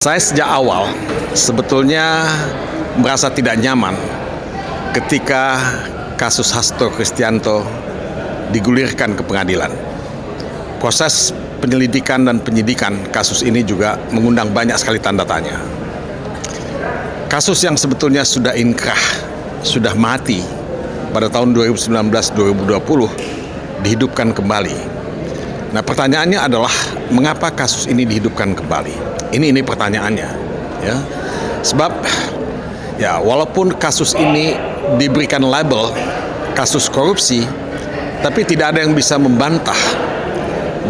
Saya sejak awal sebetulnya merasa tidak nyaman ketika kasus Hasto Kristianto digulirkan ke pengadilan. Proses penyelidikan dan penyidikan kasus ini juga mengundang banyak sekali tanda tanya. Kasus yang sebetulnya sudah inkrah, sudah mati pada tahun 2019-2020 dihidupkan kembali. Nah, pertanyaannya adalah mengapa kasus ini dihidupkan kembali? Ini pertanyaannya, ya. Sebab ya walaupun kasus ini diberikan label kasus korupsi, tapi tidak ada yang bisa membantah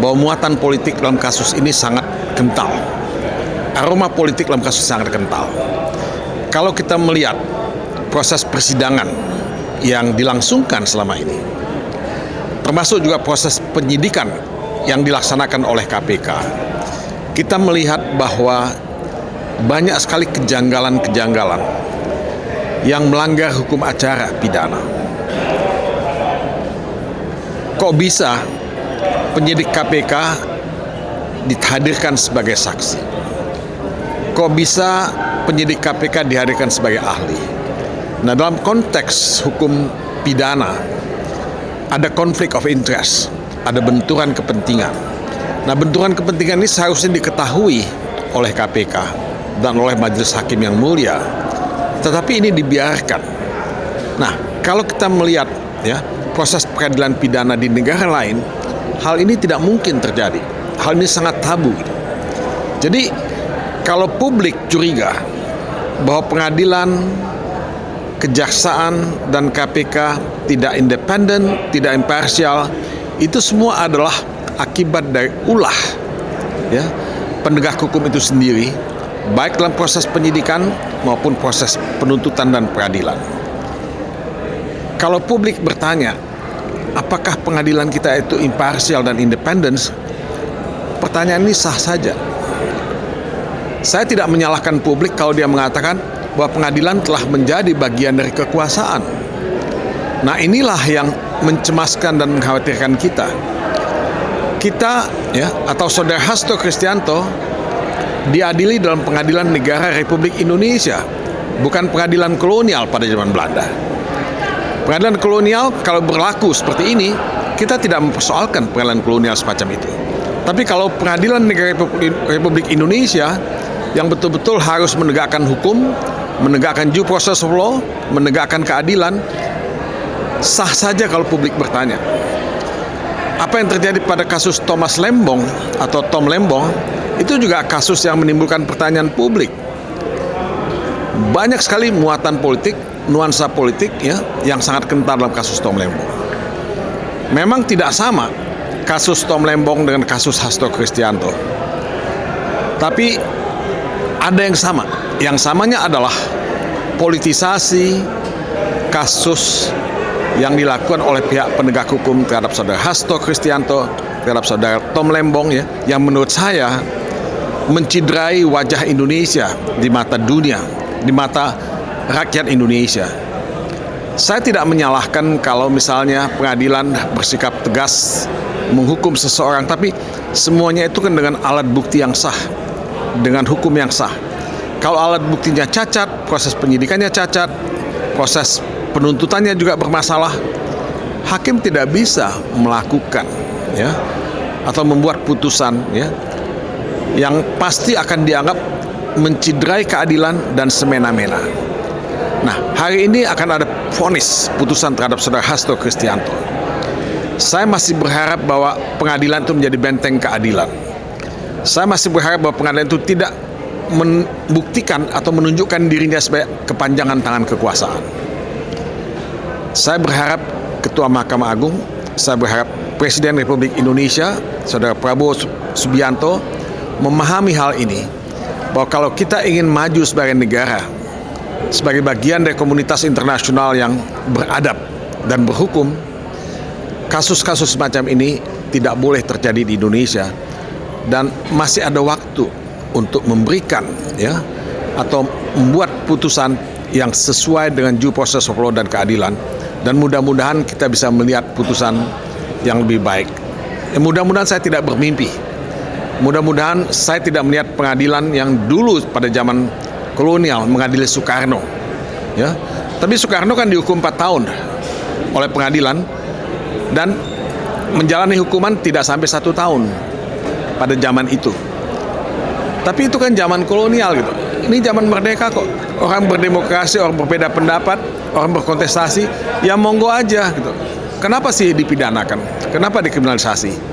bahwa muatan politik dalam kasus ini sangat kental. Aroma politik dalam kasus sangat kental. Kalau kita melihat proses persidangan yang dilangsungkan selama ini, termasuk juga proses penyidikan yang dilaksanakan oleh KPK, kita melihat bahwa banyak sekali kejanggalan-kejanggalan yang melanggar hukum acara pidana. Kok bisa penyidik KPK dihadirkan sebagai saksi? Kok bisa penyidik KPK dihadirkan sebagai ahli? Nah, dalam konteks hukum pidana ada konflik of interest, ada benturan kepentingan. Nah, benturan kepentingan ini seharusnya diketahui oleh KPK dan oleh Majelis Hakim yang mulia, tetapi ini dibiarkan. Nah, kalau kita melihat ya proses peradilan pidana di negara lain, hal ini tidak mungkin terjadi. Hal ini sangat tabu. Jadi, kalau publik curiga bahwa pengadilan, kejaksaan, dan KPK tidak independen, tidak imparsial, itu semua adalah akibat dari ulah ya penegak hukum itu sendiri, baik dalam proses penyidikan maupun proses penuntutan dan peradilan. Kalau publik bertanya, apakah pengadilan kita itu imparsial dan independen? Pertanyaan ini sah saja. Saya tidak menyalahkan publik kalau dia mengatakan bahwa pengadilan telah menjadi bagian dari kekuasaan. Nah, inilah yang mencemaskan dan mengkhawatirkan kita. Kita ya atau saudara Hasto Kristianto diadili dalam pengadilan negara Republik Indonesia, bukan pengadilan kolonial pada zaman Belanda. Pengadilan kolonial kalau berlaku seperti ini, kita tidak mempersoalkan pengadilan kolonial semacam itu. Tapi kalau pengadilan negara Republik Indonesia yang betul-betul harus menegakkan hukum, menegakkan due process of law, menegakkan keadilan, sah saja kalau publik bertanya. Apa yang terjadi pada kasus Thomas Lembong atau Tom Lembong itu juga kasus yang menimbulkan pertanyaan publik. Banyak sekali muatan politik, nuansa politik ya yang sangat kental dalam kasus Tom Lembong. Memang tidak sama kasus Tom Lembong dengan kasus Hasto Kristianto. Tapi ada yang sama. Yang samanya adalah politisasi kasus yang dilakukan oleh pihak penegak hukum terhadap saudara Hasto Kristianto, terhadap saudara Tom Lembong ya, yang menurut saya menciderai wajah Indonesia di mata dunia, di mata rakyat Indonesia. Saya tidak menyalahkan kalau misalnya pengadilan bersikap tegas menghukum seseorang, tapi semuanya itu kan dengan alat bukti yang sah, dengan hukum yang sah. Kalau alat buktinya cacat, proses penyidikannya cacat, proses penuntutannya juga bermasalah, hakim tidak bisa melakukan ya atau membuat putusan ya yang pasti akan dianggap menciderai keadilan dan semena-mena. Nah, hari ini akan ada vonis putusan terhadap saudara Hasto Kristianto. Saya masih berharap bahwa pengadilan itu menjadi benteng keadilan. Saya masih berharap bahwa pengadilan itu tidak membuktikan atau menunjukkan dirinya sebagai kepanjangan tangan kekuasaan. Saya berharap Ketua Mahkamah Agung, saya berharap Presiden Republik Indonesia, Saudara Prabowo Subianto, memahami hal ini, bahwa kalau kita ingin maju sebagai negara, sebagai bagian dari komunitas internasional yang beradab dan berhukum, kasus-kasus semacam ini tidak boleh terjadi di Indonesia, dan masih ada waktu untuk memberikan ya atau membuat putusan yang sesuai dengan due process of law dan keadilan. Dan mudah-mudahan kita bisa melihat putusan yang lebih baik. Mudah-mudahan saya tidak bermimpi Mudah-mudahan saya tidak melihat pengadilan yang dulu pada zaman kolonial mengadili Soekarno. Ya, tapi Soekarno kan dihukum 4 tahun oleh pengadilan dan menjalani hukuman tidak sampai 1 tahun pada zaman itu. Tapi itu kan zaman kolonial gitu. Ini zaman merdeka kok. Orang berdemokrasi, orang berbeda pendapat, orang berkontestasi, ya monggo aja gitu. Kenapa sih dipidanakan? Kenapa dikriminalisasi?